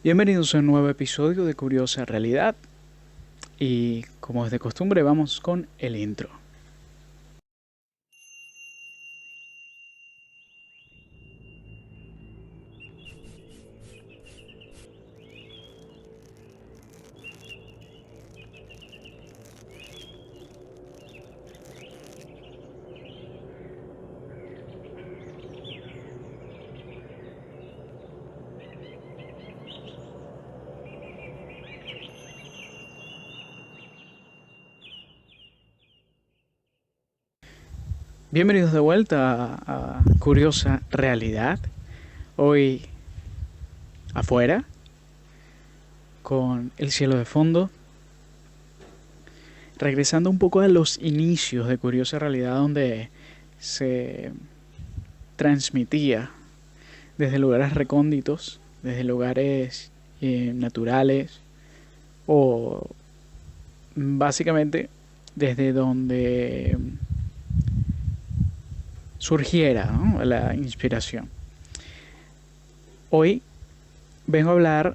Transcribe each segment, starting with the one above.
Bienvenidos a un nuevo episodio de Curiosa Realidad y como es de costumbre vamos con el intro. Bienvenidos de vuelta a Curiosa Realidad. Hoy afuera, con el cielo de fondo, regresando un poco a los inicios de Curiosa Realidad, donde se transmitía desde lugares recónditos, desde lugares naturales, o básicamente desde donde surgiera, ¿no?, la inspiración. Hoy vengo a hablar,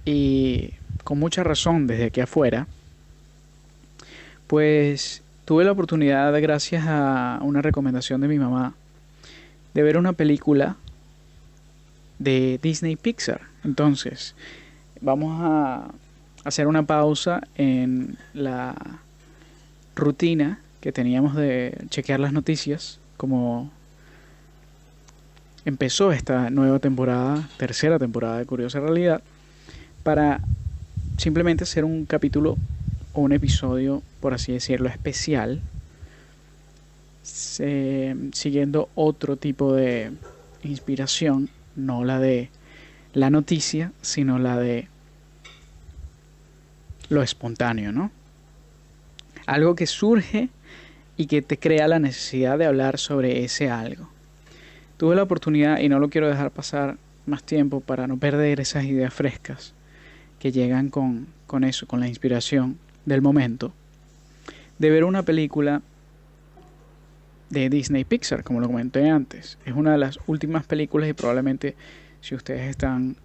y con mucha razón desde aquí afuera, pues tuve la oportunidad, gracias a una recomendación de mi mamá, de ver una película de Disney Pixar. Entonces, vamos a hacer una pausa en la rutina que teníamos de chequear las noticias, como empezó esta nueva temporada, tercera temporada de Curiosa Realidad, para simplemente hacer un capítulo o un episodio, por así decirlo, especial, siguiendo otro tipo de inspiración, no la de la noticia, sino la de lo espontáneo, ¿no? Algo que surge y que te crea la necesidad de hablar sobre ese algo. Tuve la oportunidad, y no lo quiero dejar pasar más tiempo para no perder esas ideas frescas que llegan con eso, con la inspiración del momento, de ver una película de Disney Pixar, como lo comenté antes. Es una de las últimas películas, y probablemente, si ustedes están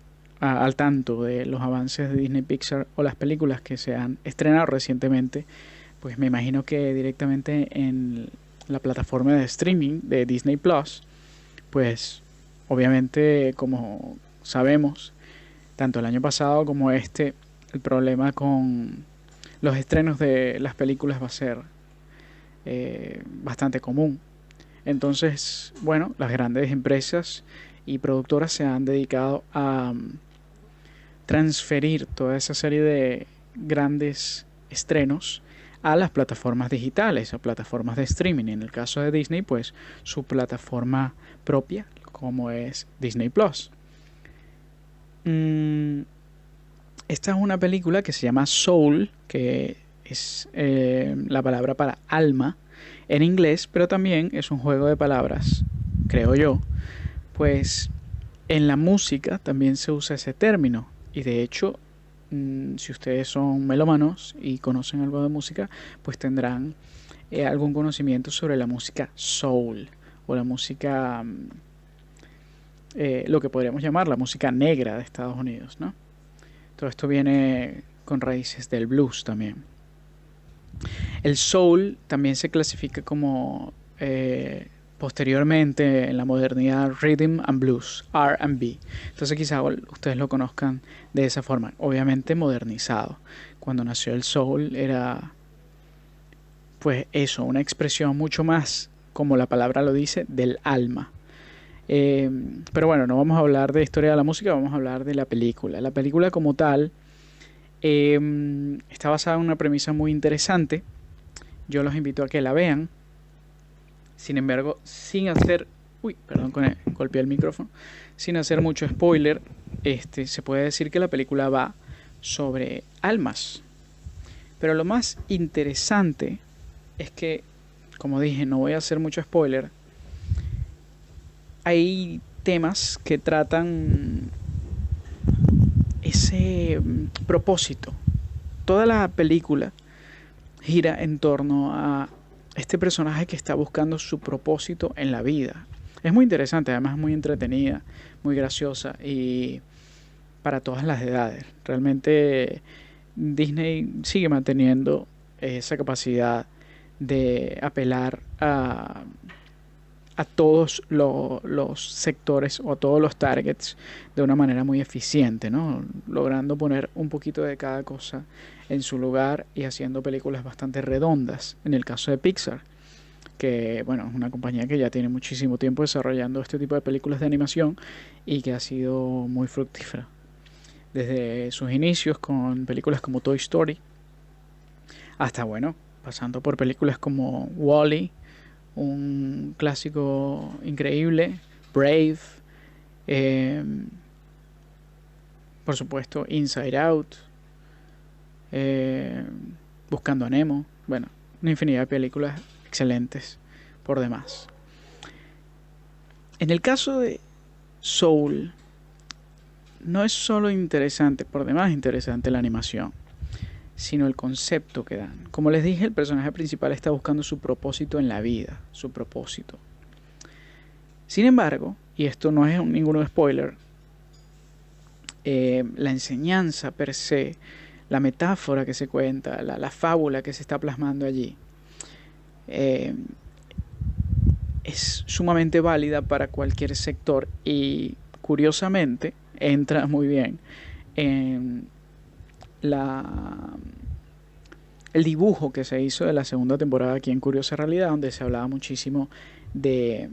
al tanto de los avances de Disney Pixar o las películas que se han estrenado recientemente, pues me imagino que directamente en la plataforma de streaming de Disney Plus, pues obviamente, como sabemos, tanto el año pasado como este, el problema con los estrenos de las películas va a ser bastante común. Entonces, bueno, las grandes empresas y productoras se han dedicado a transferir toda esa serie de grandes estrenos a las plataformas digitales, a plataformas de streaming. En el caso de Disney, pues su plataforma propia, como es Disney Plus. Esta es una película que se llama Soul, que es la palabra para alma en inglés, pero también es un juego de palabras, creo yo, pues en la música también se usa ese término. Y de hecho, si ustedes son melómanos y conocen algo de música, pues tendrán algún conocimiento sobre la música soul, o la música, lo que podríamos llamar la música negra de Estados Unidos, ¿no? Todo esto viene con raíces del blues también. El soul también se clasifica como, posteriormente en la modernidad, rhythm and blues, R&B. Entonces quizá ustedes lo conozcan de esa forma, obviamente modernizado. Cuando nació el soul era, pues eso, una expresión mucho más, como la palabra lo dice, del alma. Pero bueno, no vamos a hablar de historia de la música, vamos a hablar de la película. La película como tal está basada en una premisa muy interesante. Yo los invito a que la vean. Sin embargo, sin hacer... Uy, perdón, golpeé el micrófono. Sin hacer mucho spoiler, se puede decir que la película va sobre almas. Pero lo más interesante es que, como dije, no voy a hacer mucho spoiler. Hay temas que tratan ese propósito. Toda la película gira en torno a este personaje que está buscando su propósito en la vida. Es muy interesante, además es muy entretenida, muy graciosa, y para todas las edades. Realmente Disney sigue manteniendo esa capacidad de apelar a todos los sectores o a todos los targets de una manera muy eficiente, ¿no? Logrando poner un poquito de cada cosa en su lugar y haciendo películas bastante redondas. En el caso de Pixar, que bueno, es una compañía que ya tiene muchísimo tiempo desarrollando este tipo de películas de animación y que ha sido muy fructífera. Desde sus inicios con películas como Toy Story hasta, bueno, pasando por películas como Wall-E, un clásico increíble, Brave, por supuesto Inside Out, Buscando a Nemo, bueno, una infinidad de películas excelentes por demás. En el caso de Soul, no es solo interesante, por demás interesante la animación, sino el concepto que dan. Como les dije, el personaje principal está buscando su propósito en la vida, su propósito. Sin embargo, y esto no es ningún spoiler, la enseñanza per se, la metáfora que se cuenta, la fábula que se está plasmando allí, es sumamente válida para cualquier sector y curiosamente entra muy bien en el dibujo que se hizo de la segunda temporada aquí en Curiosa Realidad, donde se hablaba muchísimo de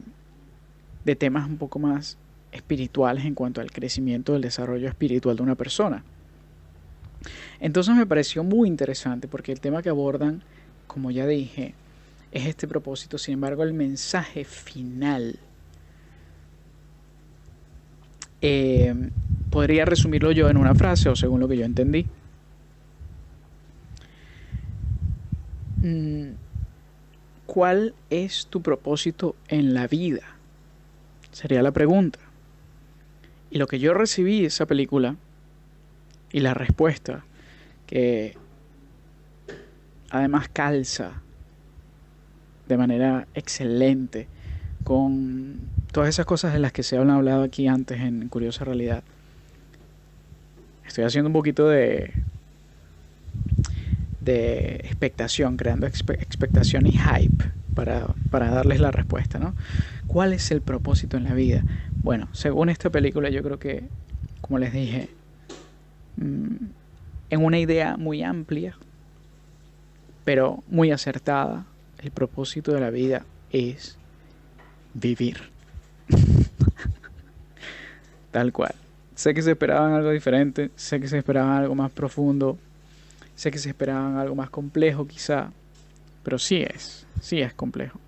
temas un poco más espirituales en cuanto al crecimiento del desarrollo espiritual de una persona. Entonces me pareció muy interesante porque el tema que abordan, como ya dije, es este propósito. Sin embargo, el mensaje final podría resumirlo yo en una frase, o según lo que yo entendí. ¿Cuál es tu propósito en la vida? Sería la pregunta. Y lo que yo recibí de esa película y la respuesta, que además calza de manera excelente con todas esas cosas de las que se han hablado aquí antes en Curiosa Realidad. Estoy haciendo un poquito de expectación, creando expectación y hype para darles la respuesta, ¿no? ¿Cuál es el propósito en la vida? Bueno, según esta película, yo creo que, como les dije, en una idea muy amplia, pero muy acertada, el propósito de la vida es vivir. Tal cual. Sé que se esperaban algo diferente, sé que se esperaban algo más profundo, sé que se esperaban algo más complejo quizá, pero sí es complejo.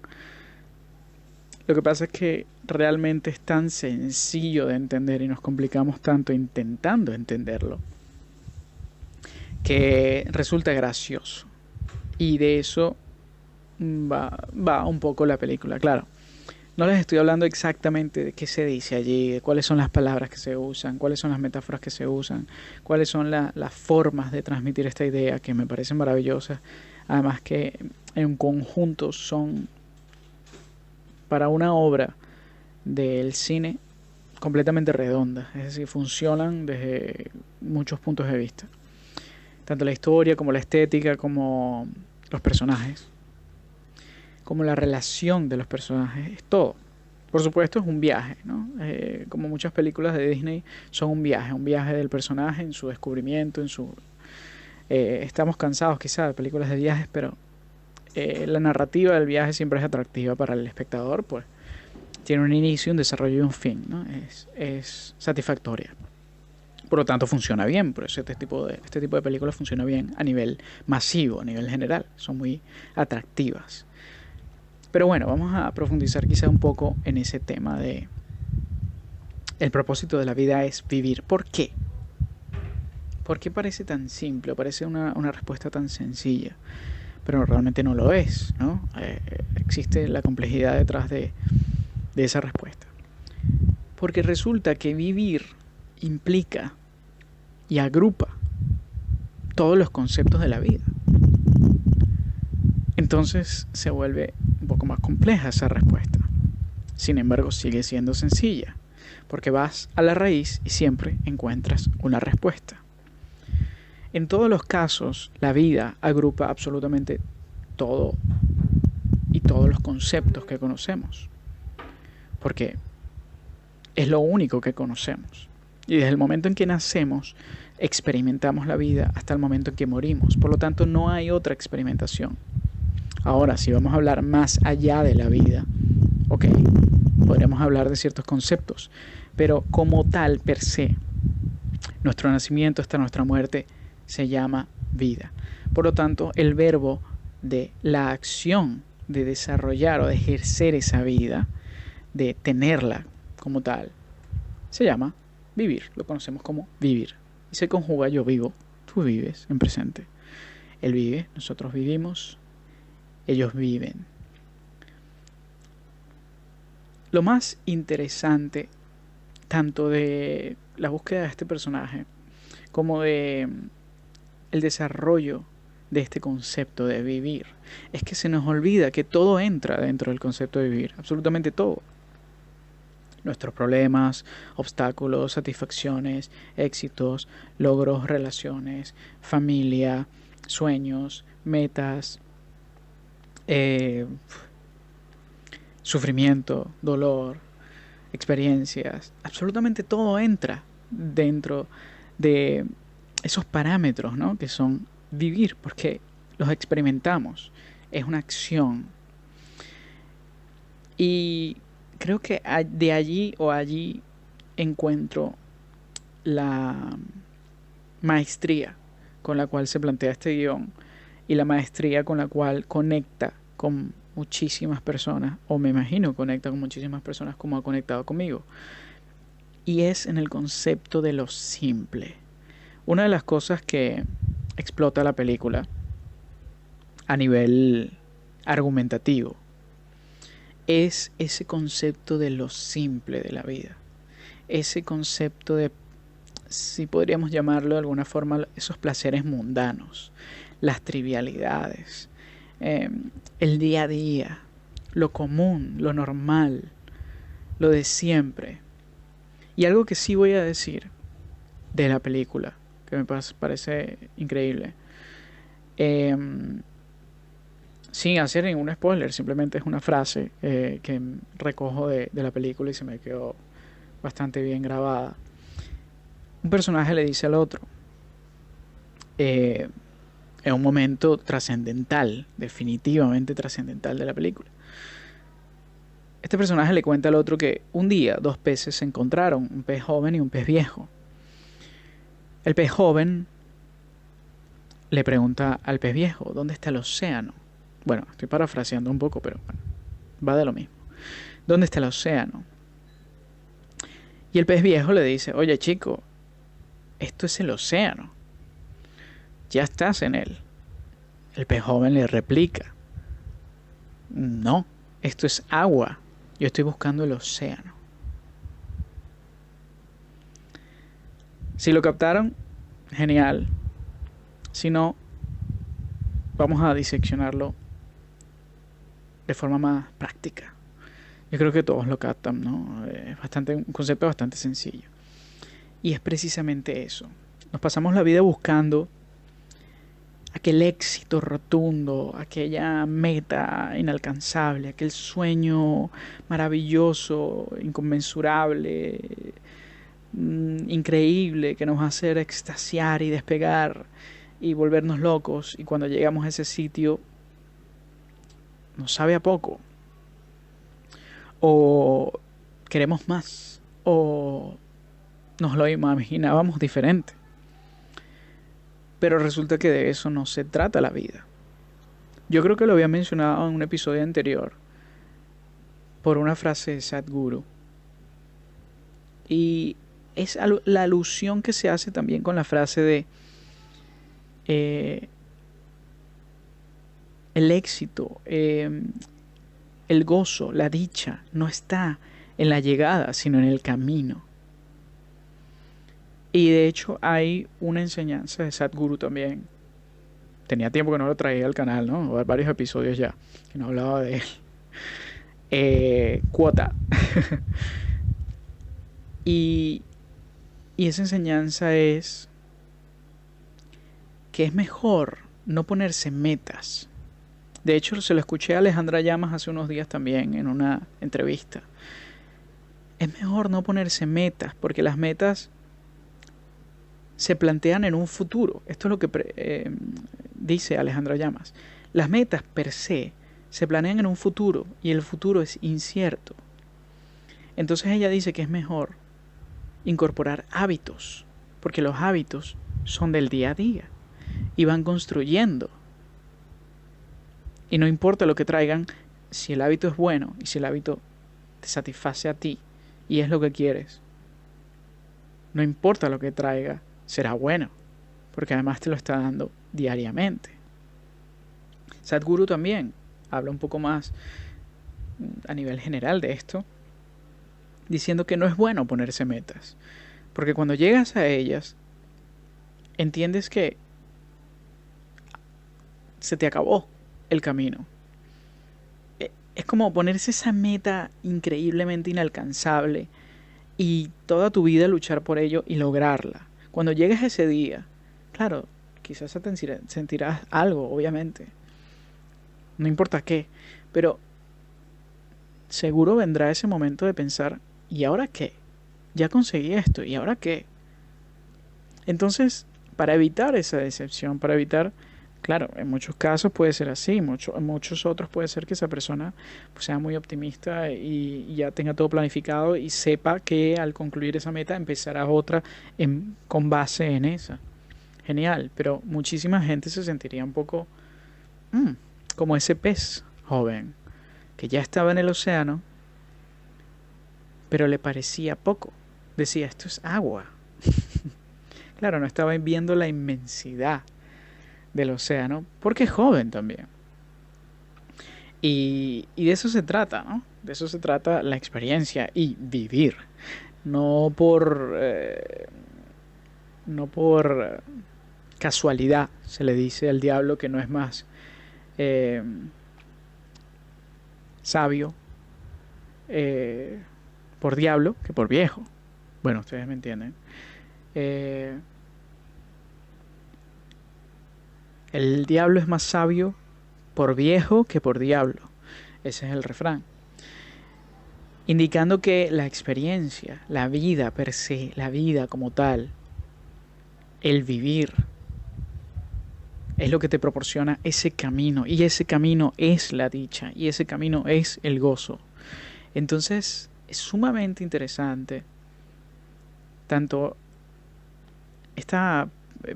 Lo que pasa es que realmente es tan sencillo de entender y nos complicamos tanto intentando entenderlo que resulta gracioso. Y de eso va un poco la película, claro. No les estoy hablando exactamente de qué se dice allí, de cuáles son las palabras que se usan, cuáles son las metáforas que se usan, cuáles son las formas de transmitir esta idea que me parecen maravillosas. Además que en conjunto son, para una obra del cine, completamente redondas. Es decir, funcionan desde muchos puntos de vista. Tanto la historia como la estética, como los personajes, como la relación de los personajes, es todo. Por supuesto es un viaje, ¿no? Como muchas películas de Disney son un viaje del personaje en su descubrimiento, en su... estamos cansados quizás de películas de viajes, pero la narrativa del viaje siempre es atractiva para el espectador, pues tiene un inicio, un desarrollo y un fin, ¿no? Es satisfactoria. Por lo tanto funciona bien, por eso este tipo de películas funciona bien a nivel masivo, a nivel general, son muy atractivas. Pero bueno, vamos a profundizar quizá un poco en ese tema de el propósito de la vida es vivir. ¿Por qué? ¿Por qué parece tan simple? Parece una respuesta tan sencilla, pero realmente no lo es, ¿no? Existe la complejidad detrás de esa respuesta. Porque resulta que vivir implica y agrupa todos los conceptos de la vida. Entonces se vuelve un poco más compleja esa respuesta. Sin embargo, sigue siendo sencilla. porque vas a la raíz y siempre encuentras una respuesta. En todos los casos, la vida agrupa absolutamente todo y todos los conceptos que conocemos, porque es lo único que conocemos. Y desde el momento en que nacemos, experimentamos la vida hasta el momento en que morimos. Por lo tanto, no hay otra experimentación. Ahora, si vamos a hablar más allá de la vida, ok, podríamos hablar de ciertos conceptos, pero como tal, per se, nuestro nacimiento hasta nuestra muerte se llama vida. Por lo tanto, el verbo de la acción de desarrollar o de ejercer esa vida, de tenerla como tal, se llama vivir. Lo conocemos como vivir. Y se conjuga yo vivo, tú vives en presente. Él vive, nosotros vivimos, ellos viven. Lo más interesante, tanto de la búsqueda de este personaje, como de el desarrollo de este concepto de vivir, es que se nos olvida que todo entra dentro del concepto de vivir, absolutamente todo. Nuestros problemas, obstáculos, satisfacciones, éxitos, logros, relaciones, familia, sueños, metas, sufrimiento, dolor, experiencias, absolutamente todo entra dentro de esos parámetros, ¿no? Que son vivir, porque los experimentamos, es una acción. Y creo que de allí encuentro la maestría con la cual se plantea este guión y la maestría con la cual conecta con muchísimas personas, o me imagino conecta con muchísimas personas como ha conectado conmigo. Y es en el concepto de lo simple. Una de las cosas que explota la película a nivel argumentativo es ese concepto de lo simple de la vida. Ese concepto de, si podríamos llamarlo de alguna forma, esos placeres mundanos, las trivialidades, el día a día, lo común, lo normal, lo de siempre. Y algo que sí voy a decir de la película, que me parece increíble, sin hacer ningún spoiler, simplemente es una frase que recojo de la película y se me quedó bastante bien grabada. Un personaje le dice al otro, en un momento trascendental, definitivamente trascendental de la película. Este personaje le cuenta al otro que un día dos peces se encontraron, un pez joven y un pez viejo. El pez joven le pregunta al pez viejo, ¿dónde está el océano? Bueno, estoy parafraseando un poco, pero bueno, va de lo mismo. ¿Dónde está el océano? Y el pez viejo le dice, oye chico, esto es el océano. Ya estás en él. El pez joven le replica, no, esto es agua. Yo estoy buscando el océano. Si lo captaron, genial. Si no, vamos a diseccionarlo de forma más práctica. Yo creo que todos lo captan, ¿no? Es un concepto bastante sencillo. Y es precisamente eso. Nos pasamos la vida buscando aquel éxito rotundo, aquella meta inalcanzable, aquel sueño maravilloso, inconmensurable, increíble, que nos va a hacer extasiar y despegar y volvernos locos. Y cuando llegamos a ese sitio, nos sabe a poco. O queremos más, o nos lo imaginábamos diferente. Pero resulta que de eso no se trata la vida. Yo creo que lo había mencionado en un episodio anterior por una frase de Sadhguru. Y es la alusión que se hace también con la frase de el éxito, el gozo, la dicha, no está en la llegada, sino en el camino. Y de hecho hay una enseñanza de Sadhguru también. Tenía tiempo que no lo traía al canal, ¿no? Varios episodios ya que no hablaba de él. Quota. Y, y esa enseñanza es que es mejor no ponerse metas. De hecho, se lo escuché a Alejandra Llamas hace unos días también en una entrevista. Es mejor no ponerse metas, porque las metas se plantean en un futuro. Esto es lo que dice Alejandra Llamas. Las metas per se planean en un futuro y el futuro es incierto. Entonces ella dice que es mejor incorporar hábitos, porque los hábitos son del día a día y van construyendo. Y no importa lo que traigan, si el hábito es bueno y si el hábito te satisface a ti y es lo que quieres, no importa lo que traiga, será bueno, porque además te lo está dando diariamente. Sadhguru también habla un poco más a nivel general de esto, diciendo que no es bueno ponerse metas, porque cuando llegas a ellas, entiendes que se te acabó el camino. Es como ponerse esa meta increíblemente inalcanzable y toda tu vida luchar por ello y lograrla. Cuando llegues a ese día, claro, quizás sentirás algo, obviamente, no importa qué, pero seguro vendrá ese momento de pensar, ¿y ahora qué? Ya conseguí esto, ¿y ahora qué? Entonces, para evitar esa decepción, para evitar, claro, en muchos casos puede ser así, en muchos otros puede ser que esa persona pues, sea muy optimista y ya tenga todo planificado y sepa que al concluir esa meta empezará otra con base en esa. Genial, pero muchísima gente se sentiría un poco como ese pez joven que ya estaba en el océano, pero le parecía poco. Decía, esto es agua. Claro, no estaba viendo la inmensidad del océano, porque es joven también. Y de eso se trata, ¿no? De eso se trata la experiencia y vivir. No por, no por casualidad se le dice al diablo que no es más sabio por diablo que por viejo. Bueno, ustedes me entienden. El diablo es más sabio por viejo que por diablo. Ese es el refrán. Indicando que la experiencia, la vida per se, la vida como tal, el vivir, es lo que te proporciona ese camino. Y ese camino es la dicha. Y ese camino es el gozo. Entonces, es sumamente interesante tanto esta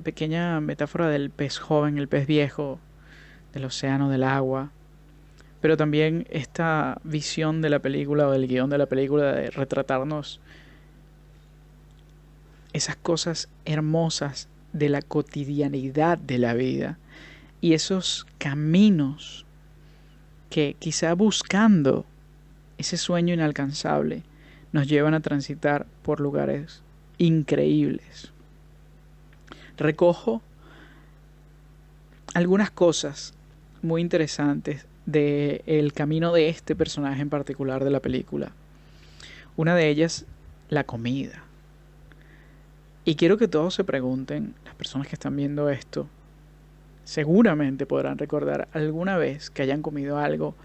pequeña metáfora del pez joven, el pez viejo, del océano, del agua, pero también esta visión de la película o del guión de la película de retratarnos esas cosas hermosas de la cotidianidad de la vida y esos caminos que quizá buscando ese sueño inalcanzable nos llevan a transitar por lugares increíbles. Recojo algunas cosas muy interesantes del camino de este personaje en particular de la película. Una de ellas, la comida. Y quiero que todos se pregunten, las personas que están viendo esto, seguramente podrán recordar alguna vez que hayan comido algo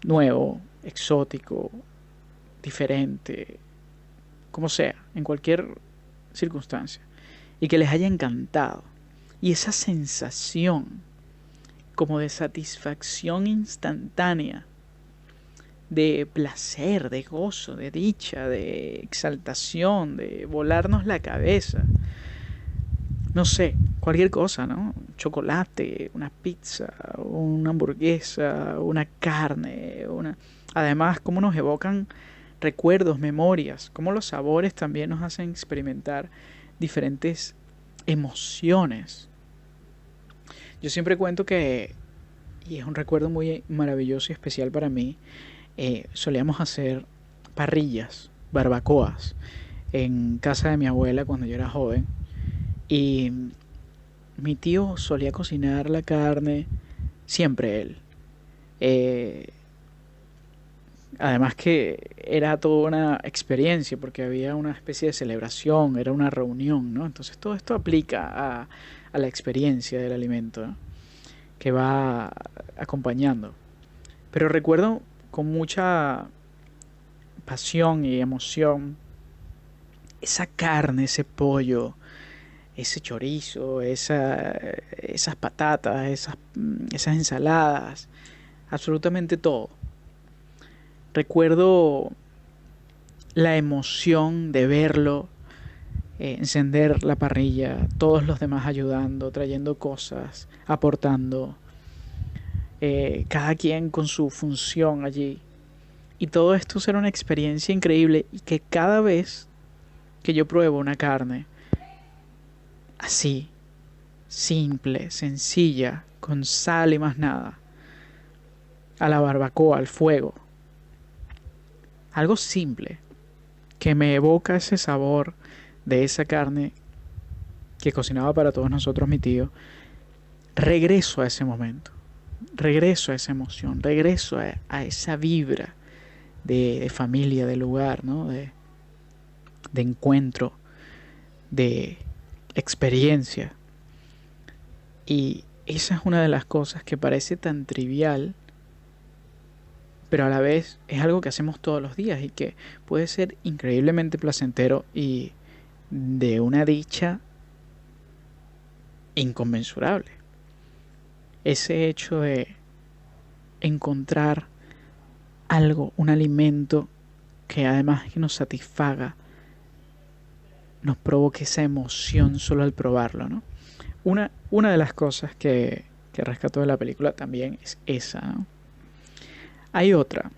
nuevo, exótico, diferente, como sea, en cualquier circunstancia, y que les haya encantado. Y esa sensación como de satisfacción instantánea, de placer, de gozo, de dicha, de exaltación, de volarnos la cabeza. No sé, cualquier cosa, ¿no? Chocolate, una pizza, una hamburguesa, una carne, Además, cómo nos evocan recuerdos, memorias, cómo los sabores también nos hacen experimentar diferentes emociones. Yo siempre cuento que, y es un recuerdo muy maravilloso y especial para mí, solíamos hacer parrillas, barbacoas, en casa de mi abuela cuando yo era joven. Y mi tío solía cocinar la carne, siempre él. Además que era toda una experiencia porque había una especie de celebración, era una reunión, ¿no? Entonces todo esto aplica a la experiencia del alimento, ¿no? Que va acompañando. Pero recuerdo con mucha pasión y emoción esa carne, ese pollo, ese chorizo, esas patatas, esas ensaladas, absolutamente todo. Recuerdo la emoción de verlo, encender la parrilla, todos los demás ayudando, trayendo cosas, aportando, cada quien con su función allí. Y todo esto será una experiencia increíble y que cada vez que yo pruebo una carne así, simple, sencilla, con sal y más nada, a la barbacoa, al fuego, algo simple, que me evoca ese sabor de esa carne que cocinaba para todos nosotros mi tío, regreso a ese momento, regreso a esa emoción, regreso a esa vibra de familia, de lugar, ¿no? De encuentro, de experiencia. Y esa es una de las cosas que parece tan trivial, pero a la vez es algo que hacemos todos los días y que puede ser increíblemente placentero y de una dicha inconmensurable. Ese hecho de encontrar algo, un alimento que además que nos satisfaga, nos provoque esa emoción solo al probarlo, ¿no? Una de las cosas que rescató de la película también es esa, ¿no? Hay otra,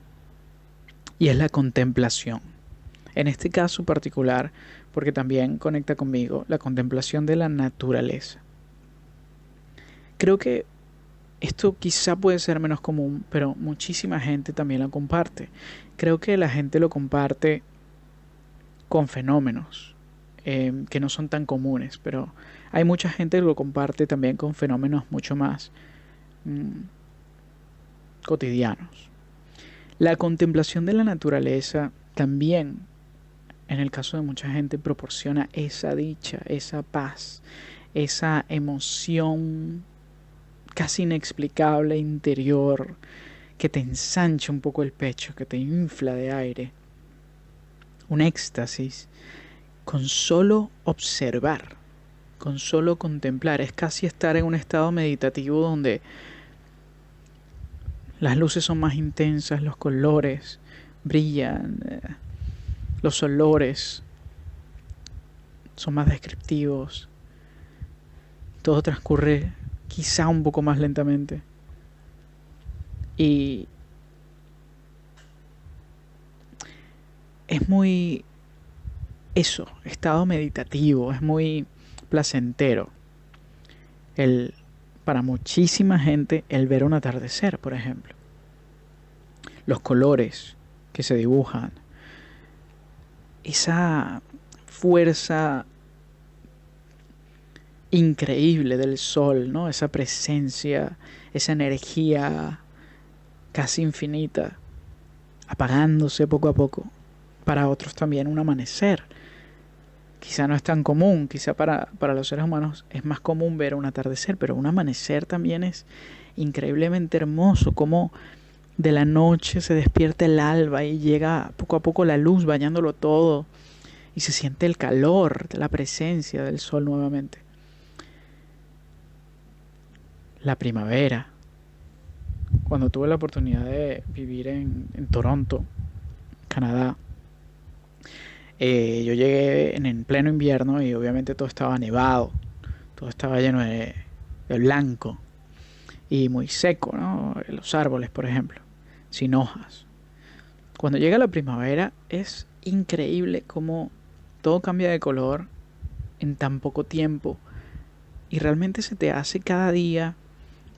y es la contemplación. En este caso particular, porque también conecta conmigo, la contemplación de la naturaleza. Creo que esto quizá puede ser menos común, pero muchísima gente también lo comparte. Creo que la gente lo comparte con fenómenos que no son tan comunes, pero hay mucha gente que lo comparte también con fenómenos mucho más cotidianos. La contemplación de la naturaleza también, en el caso de mucha gente, proporciona esa dicha, esa paz, esa emoción casi inexplicable interior que te ensancha un poco el pecho, que te infla de aire. Un éxtasis con solo observar, con solo contemplar. Es casi estar en un estado meditativo donde las luces son más intensas, los colores brillan, los olores son más descriptivos. Todo transcurre quizá un poco más lentamente. Y es muy eso, estado meditativo, es muy placentero. Para muchísima gente, el ver un atardecer, por ejemplo. Los colores que se dibujan. Esa fuerza increíble del sol, ¿no? Esa presencia, esa energía casi infinita, apagándose poco a poco. Para otros también un amanecer. Quizá no es tan común, quizá para los seres humanos es más común ver un atardecer, pero un amanecer también es increíblemente hermoso, como de la noche se despierta el alba y llega poco a poco la luz bañándolo todo y se siente el calor de la presencia del sol nuevamente. La primavera, cuando tuve la oportunidad de vivir en Toronto, Canadá, yo llegué en pleno invierno y obviamente todo estaba nevado, todo estaba lleno de blanco y muy seco, ¿no? Los árboles, por ejemplo, sin hojas. Cuando llega la primavera es increíble cómo todo cambia de color en tan poco tiempo y realmente se te hace cada día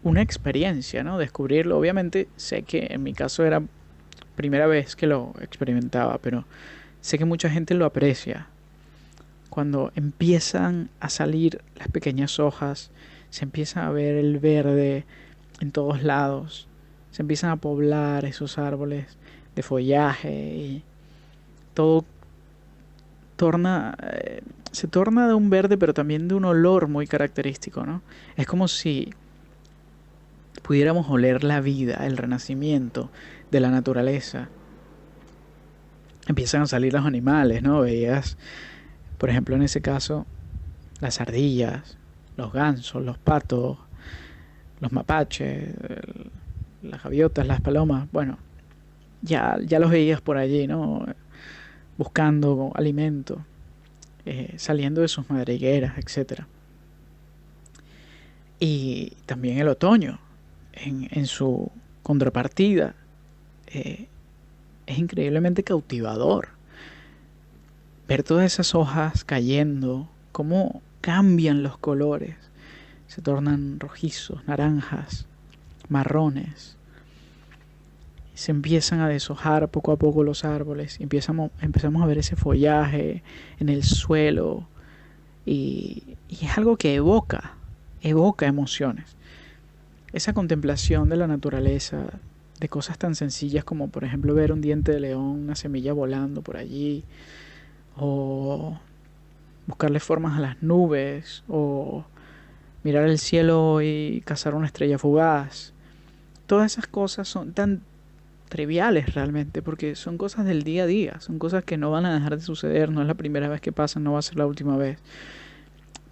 una experiencia, ¿no? Descubrirlo. Obviamente sé que en mi caso era primera vez que lo experimentaba, pero sé que mucha gente lo aprecia. Cuando empiezan a salir las pequeñas hojas, se empieza a ver el verde en todos lados, se empiezan a poblar esos árboles de follaje, y todo se torna de un verde, pero también de un olor muy característico, ¿no? Es como si pudiéramos oler la vida, el renacimiento de la naturaleza. Empiezan a salir los animales, ¿no? Veías, por ejemplo, en ese caso, las ardillas, los gansos, los patos, los mapaches, las gaviotas, las palomas. Bueno, ya los veías por allí, ¿no? Buscando alimento, saliendo de sus madrigueras, etcétera. Y también el otoño, en su contrapartida, es increíblemente cautivador. Ver todas esas hojas cayendo, cómo cambian los colores, se tornan rojizos, naranjas, marrones. Se empiezan a deshojar poco a poco los árboles y empezamos a ver ese follaje en el suelo, y es algo que evoca emociones. Esa contemplación de la naturaleza, de cosas tan sencillas como por ejemplo ver un diente de león, una semilla volando por allí, o buscarle formas a las nubes, o mirar el cielo y cazar una estrella fugaz. Todas esas cosas son tan triviales realmente, porque son cosas del día a día, son cosas que no van a dejar de suceder, no es la primera vez que pasan, no va a ser la última vez.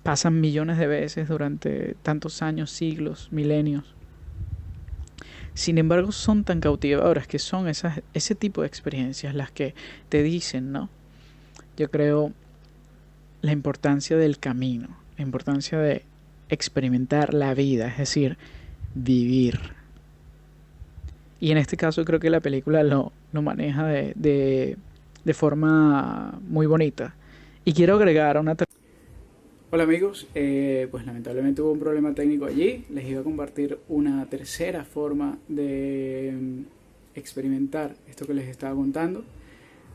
Pasan millones de veces durante tantos años, siglos, milenios. Sin embargo, son tan cautivadoras que son ese tipo de experiencias las que te dicen, ¿no? Yo creo la importancia del camino, la importancia de experimentar la vida, es decir, vivir. Y en este caso creo que la película lo maneja de forma muy bonita. Y quiero agregar una... Hola amigos, pues lamentablemente hubo un problema técnico allí. Les iba a compartir una tercera forma de experimentar esto que les estaba contando.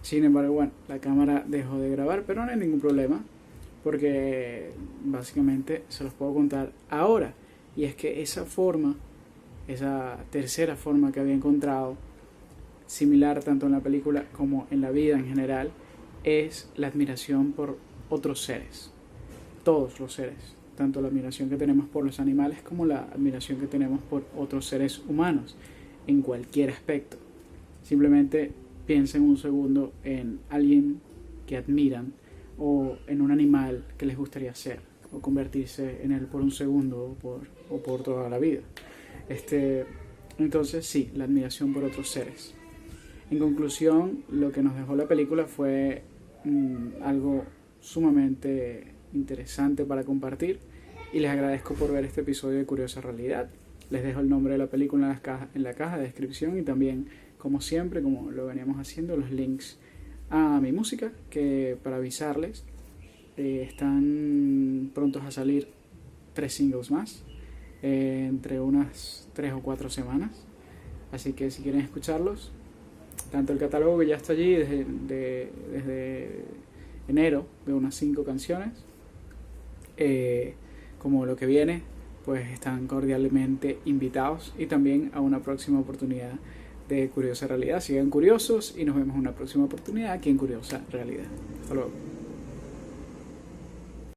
Sin embargo, bueno, la cámara dejó de grabar, pero no hay ningún problema, porque básicamente se los puedo contar ahora. Y es que esa tercera forma que había encontrado, similar tanto en la película como en la vida en general, es la admiración por otros seres. Todos los seres, tanto la admiración que tenemos por los animales como la admiración que tenemos por otros seres humanos, en cualquier aspecto. Simplemente piensen un segundo en alguien que admiran, o en un animal que les gustaría ser, o convertirse en él por un segundo o por toda la vida. Entonces sí, la admiración por otros seres. En conclusión, lo que nos dejó la película fue algo sumamente interesante para compartir, y les agradezco por ver este episodio de Curiosa Realidad. Les dejo el nombre de la película en la caja de descripción, y también, como siempre, como lo veníamos haciendo, los links a mi música, que para avisarles, están prontos a salir 3 singles más, entre unas 3 o 4 semanas. Así que si quieren escucharlos, tanto el catálogo que ya está allí desde enero, de unas 5 canciones, como lo que viene, pues están cordialmente invitados, y también a una próxima oportunidad de Curiosa Realidad. Sigan curiosos y nos vemos en una próxima oportunidad aquí en Curiosa Realidad. Hasta luego.